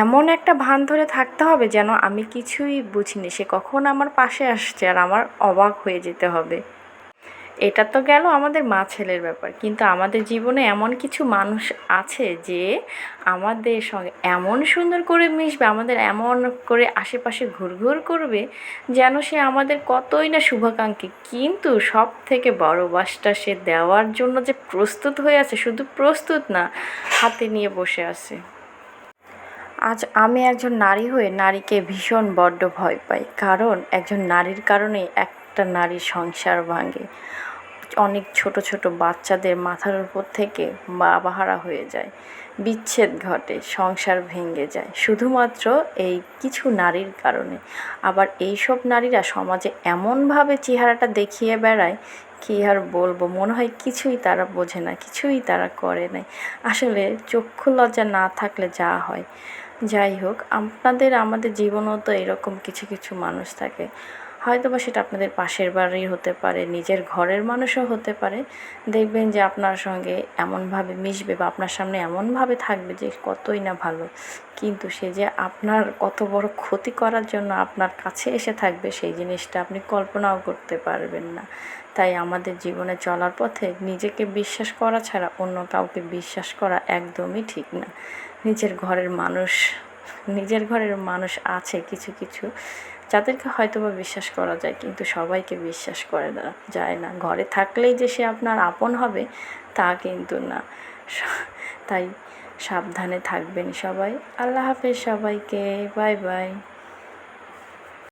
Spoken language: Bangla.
এমন একটা ভান ধরে থাকতে হবে যেন আমি কিছুই বুঝিনি, সে কখন আমার পাশে আসছে আর আমার অবাক হয়ে যেতে হবে। এটা তো গেল আমাদের মা ছেলের ব্যাপার, কিন্তু আমাদের জীবনে এমন কিছু মানুষ আছে যে আমাদের সঙ্গে এমন সুন্দর করে মিশবে, আমাদের এমন করে আশেপাশে ঘুরঘুর করবে যেন সে আমাদের কতই না শুভাকাঙ্ক্ষী, কিন্তু সব থেকে বড় বাসটা সে দেওয়ার জন্য যে প্রস্তুত হয়ে আছে, শুধু প্রস্তুত না, হাতে নিয়ে বসে আছে। আজ আমি একজন নারী হয়ে নারীকে ভীষণ বড্ড ভয় পাই, কারণ একজন নারীর কারণে একটা নারীর সংসার ভাঙে। অনেক ছোট ছোট বাচ্চাদের মাথার উপর থেকে বাবাহারা হয়ে যায়, বিচ্ছেদ ঘটে, সংসার ভেঙে যায় শুধুমাত্র এই কিছু নারীর কারণে। আবার এইসব নারীরা সমাজে এমনভাবে চেহারাটা দেখিয়ে বেড়ায়, কী আর বলবো, মনে হয় কিছুই তারা বোঝে না, কিছুই তারা করে নাই। আসলে চক্ষু লজ্জা না থাকলে যা হয়। যাই হোক, আমাদের জীবনেও তো এরকম কিছু কিছু মানুষ থাকে, হয়তো বা সেটা আপনাদের পাশের বাড়ির হতে পারে, নিজের ঘরের মানুষও হতে পারে। দেখবেন যে আপনার সঙ্গে এমনভাবে মিশবে বা আপনার সামনে এমনভাবে থাকবে যে কতই না ভালো, কিন্তু সে যে আপনার কত বড় ক্ষতি করার জন্য আপনার কাছে এসে থাকবে, সেই জিনিসটা আপনি কল্পনাও করতে পারবেন না। তাই আমাদের জীবনে চলার পথে নিজেকে বিশ্বাস করা ছাড়া অন্য কাউকে বিশ্বাস করা একদমই ঠিক না। নিজের ঘরের মানুষ আছে কিছু কিছু যাদেরকে হয়তো বা বিশ্বাস করা যায়, কিন্তু সবাইকে বিশ্বাস করে যায় না। ঘরে থাকলেই যে সে আপনার আপন হবে তা কিন্তু না। তাই সাবধানে থাকবেন সবাই। আল্লাহ হাফেজ সবাইকে, বাই বাই।